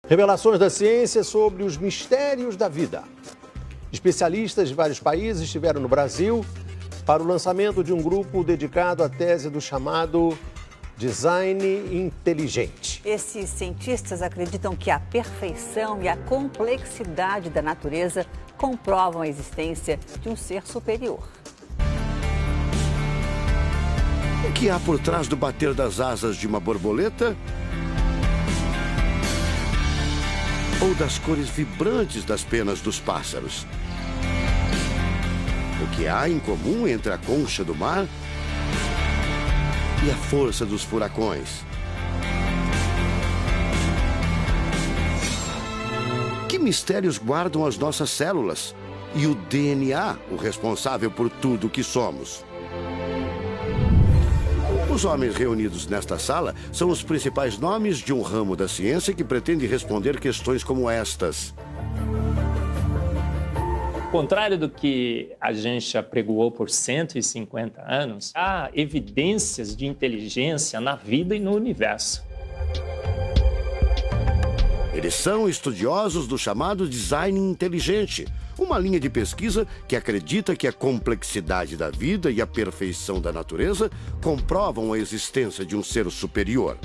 Revelações da ciência sobre os mistérios da vida. Especialistas de vários países estiveram no Brasil para o lançamento de um grupo dedicado à tese do chamado design inteligente. Esses cientistas acreditam que a perfeição e a complexidade da natureza comprovam a existência de um ser superior. O que há por trás do bater das asas de uma borboleta? Ou das cores vibrantes das penas dos pássaros? O que há em comum entre a concha do mar e a força dos furacões? Que mistérios guardam as nossas células e o DNA, o responsável por tudo o que somos? Os homens reunidos nesta sala são os principais nomes de um ramo da ciência que pretende responder questões como estas. Ao contrário do que a gente apregoou por 150 anos, há evidências de inteligência na vida e no universo. Eles são estudiosos do chamado design inteligente, uma linha de pesquisa que acredita que a complexidade da vida e a perfeição da natureza comprovam a existência de um ser superior.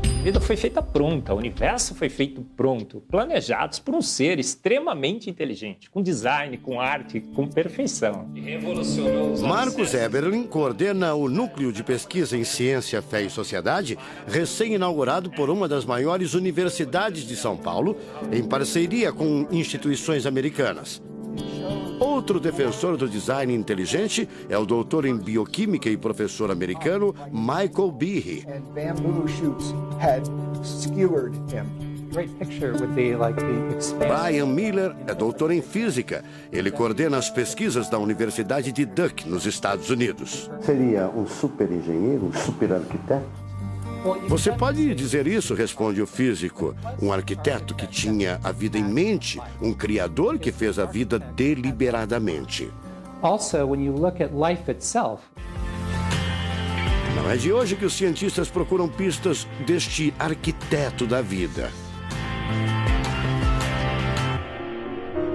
A vida foi feita pronta, o universo foi feito pronto, planejados por um ser extremamente inteligente, com design, com arte, com perfeição. Marcos Eberlin coordena o Núcleo de Pesquisa em Ciência, Fé e Sociedade, recém-inaugurado por uma das maiores universidades de São Paulo, em parceria com instituições americanas. Outro defensor do design inteligente é o doutor em bioquímica e professor americano Michael Behe. Brian Miller é doutor em física. Ele coordena as pesquisas da Universidade de Duke, nos Estados Unidos. Seria um super engenheiro, um super arquiteto? Você pode dizer isso, responde o físico. Um arquiteto que tinha a vida em mente, um criador que fez a vida deliberadamente. Also, when you look at life itself, não é de hoje que os cientistas procuram pistas deste arquiteto da vida.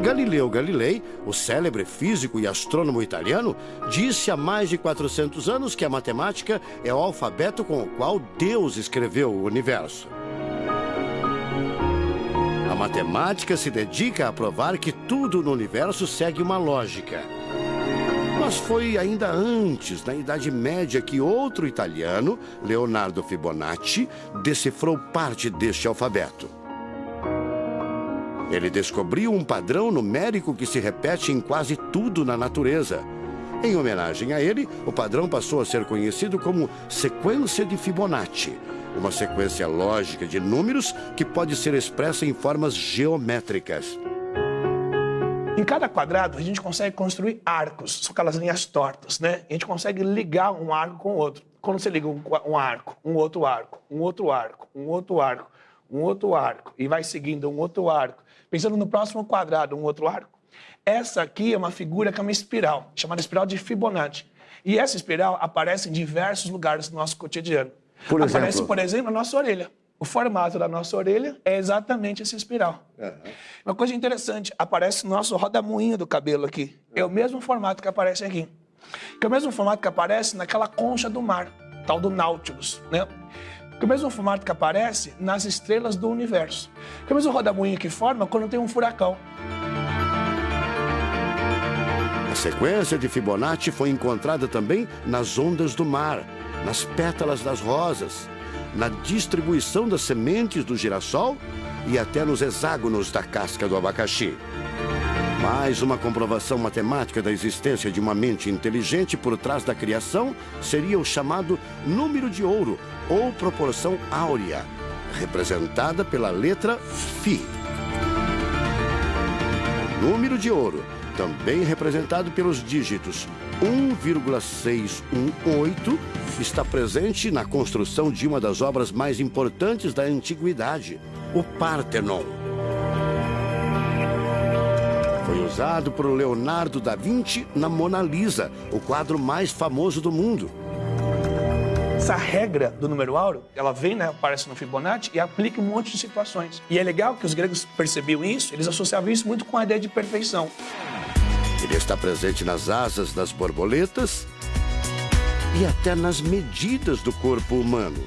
Galileu Galilei, o célebre físico e astrônomo italiano, disse há mais de 400 anos que a matemática é o alfabeto com o qual Deus escreveu o universo. A matemática se dedica a provar que tudo no universo segue uma lógica. Mas foi ainda antes, na Idade Média, que outro italiano, Leonardo Fibonacci, decifrou parte deste alfabeto. Ele descobriu um padrão numérico que se repete em quase tudo na natureza. Em homenagem a ele, o padrão passou a ser conhecido como sequência de Fibonacci, uma sequência lógica de números que pode ser expressa em formas geométricas. Em cada quadrado, a gente consegue construir arcos, são aquelas linhas tortas, né? A gente consegue ligar um arco com o outro. Quando você liga um arco, um outro arco, um outro arco, um outro arco, um outro arco, e vai seguindo um outro arco, pensando no próximo quadrado, um outro arco. Essa aqui é uma figura que é uma espiral, chamada espiral de Fibonacci. E essa espiral aparece em diversos lugares do nosso cotidiano. Aparece, por exemplo, na nossa orelha. O formato da nossa orelha é exatamente essa espiral. Uma coisa interessante, aparece no nosso rodamuinho do cabelo aqui. É o mesmo formato que aparece aqui. Que é o mesmo formato que aparece naquela concha do mar, tal do Nautilus, né? Que é o mesmo formato que aparece nas estrelas do universo. Que é o mesmo rodamuinho que forma quando tem um furacão. A sequência de Fibonacci foi encontrada também nas ondas do mar, nas pétalas das rosas, na distribuição das sementes do girassol e até nos hexágonos da casca do abacaxi. Mais uma comprovação matemática da existência de uma mente inteligente por trás da criação seria o chamado número de ouro, ou proporção áurea, representada pela letra Φ. O número de ouro, também representado pelos dígitos 1,618, está presente na construção de uma das obras mais importantes da antiguidade, o Partenon. Foi usado por Leonardo da Vinci na Mona Lisa, o quadro mais famoso do mundo. Essa regra do número áureo, ela vem, né, aparece no Fibonacci e aplica em um monte de situações. E é legal que os gregos percebiam isso, eles associavam isso muito com a ideia de perfeição. Ele está presente nas asas das borboletas e até nas medidas do corpo humano.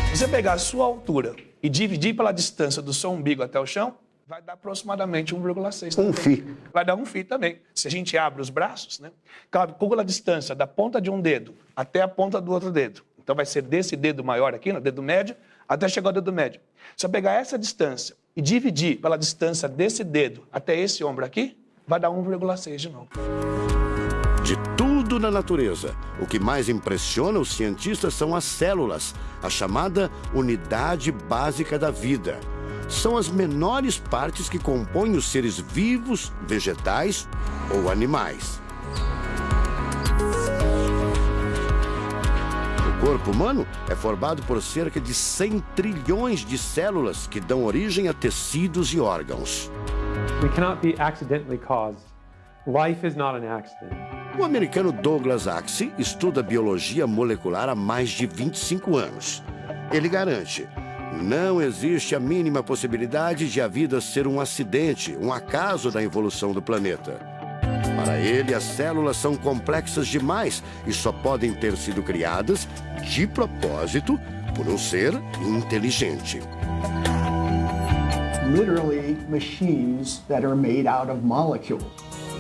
Se você pegar a sua altura e dividir pela distância do seu umbigo até o chão, vai dar aproximadamente 1,6. Um φ. Vai dar um φ também. Se a gente abre os braços, né, calcula a distância da ponta de um dedo até a ponta do outro dedo. Então vai ser desse dedo maior aqui, no dedo médio, até chegar ao dedo médio. Se eu pegar essa distância e dividir pela distância desse dedo até esse ombro aqui, vai dar 1,6 de novo. De tudo na natureza, o que mais impressiona os cientistas são as células, a chamada unidade básica da vida. São as menores partes que compõem os seres vivos, vegetais ou animais. O corpo humano é formado por cerca de 100 trilhões de células que dão origem a tecidos e órgãos. We cannot be accidentally caused. Life is not an accident. O americano Douglas Axie estuda biologia molecular há mais de 25 anos. Ele garante: não existe a mínima possibilidade de a vida ser um acidente, um acaso da evolução do planeta. Para ele, as células são complexas demais e só podem ter sido criadas de propósito por um ser inteligente. Literally machines that are made out of molecules.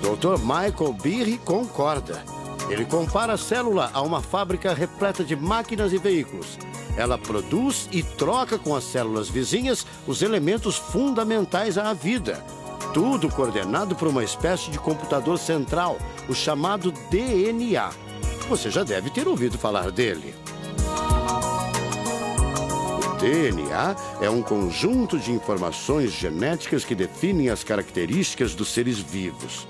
Dr. Michael Behe concorda. Ele compara a célula a uma fábrica repleta de máquinas e veículos. Ela produz e troca com as células vizinhas os elementos fundamentais à vida. Tudo coordenado por uma espécie de computador central, o chamado DNA. Você já deve ter ouvido falar dele. O DNA é um conjunto de informações genéticas que definem as características dos seres vivos.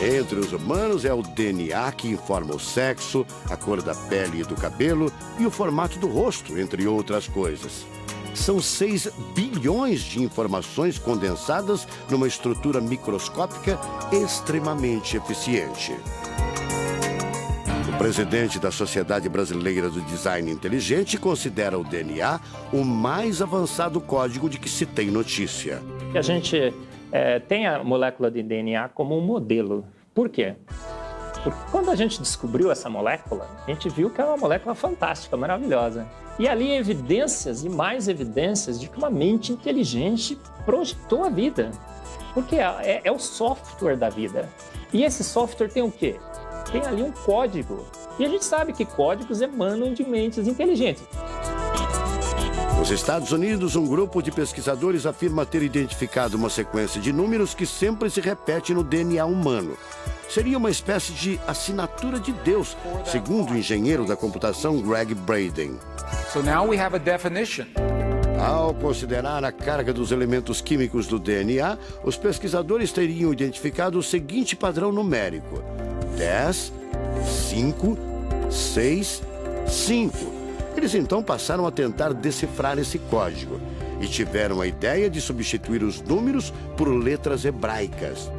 Entre os humanos é o DNA que informa o sexo, a cor da pele e do cabelo e o formato do rosto, entre outras coisas. São 6 bilhões de informações condensadas numa estrutura microscópica extremamente eficiente. O presidente da Sociedade Brasileira do Design Inteligente considera o DNA o mais avançado código de que se tem notícia. A gente tem a molécula de DNA como um modelo. Por quê? Porque quando a gente descobriu essa molécula, a gente viu que é uma molécula fantástica, maravilhosa. E ali evidências e mais evidências de que uma mente inteligente projetou a vida. Porque é o software da vida. E esse software tem o quê? Tem ali um código. E a gente sabe que códigos emanam de mentes inteligentes. Nos Estados Unidos, um grupo de pesquisadores afirma ter identificado uma sequência de números que sempre se repete no DNA humano. Seria uma espécie de assinatura de Deus, segundo o engenheiro da computação Greg Braden. So now we have a definition. Ao considerar a carga dos elementos químicos do DNA, os pesquisadores teriam identificado o seguinte padrão numérico: 10, 5, 6, 5. Eles então passaram a tentar decifrar esse código e tiveram a ideia de substituir os números por letras hebraicas.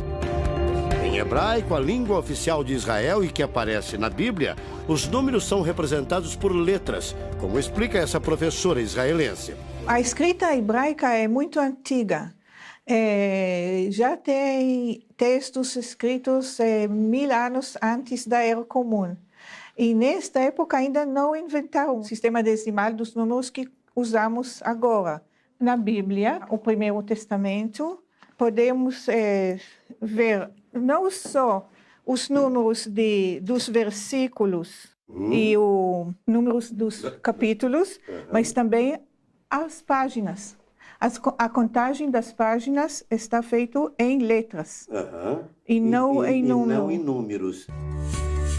Em hebraico, a língua oficial de Israel e que aparece na Bíblia, os números são representados por letras, como explica essa professora israelense. A escrita hebraica é muito antiga. Já tem textos escritos 1000 anos antes da Era Comum. E nesta época ainda não inventaram o sistema decimal dos números que usamos agora. Na Bíblia, o Primeiro Testamento, podemos ver não só os números dos versículos e os números dos capítulos, mas também as páginas. A contagem das páginas está feita em letras e não em números.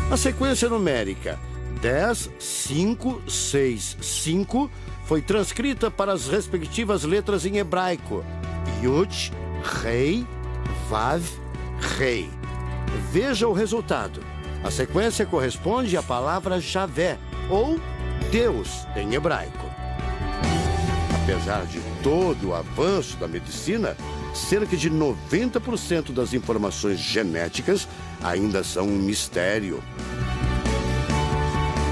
A sequência numérica 10, 5, 6, 5 foi transcrita para as respectivas letras em hebraico: Yud, Rei, Vav, Rei. Veja o resultado. A sequência corresponde à palavra Javé, ou Deus, em hebraico. Apesar de todo o avanço da medicina, cerca de 90% das informações genéticas ainda são um mistério.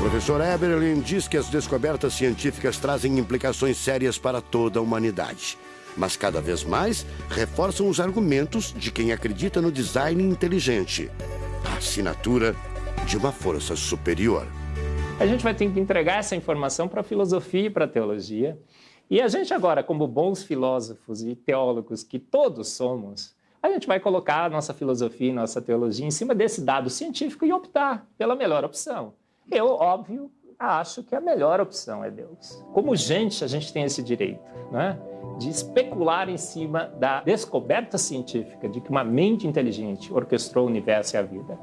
professor Eberlin diz que as descobertas científicas trazem implicações sérias para toda a humanidade, mas cada vez mais reforçam os argumentos de quem acredita no design inteligente, a assinatura de uma força superior. A gente vai ter que entregar essa informação para a filosofia e para a teologia. E a gente agora, como bons filósofos e teólogos que todos somos, a gente vai colocar a nossa filosofia e nossa teologia em cima desse dado científico e optar pela melhor opção. Eu, óbvio, acho que a melhor opção é Deus. Como gente, a gente tem esse direito, né, de especular em cima da descoberta científica de que uma mente inteligente orquestrou o universo e a vida.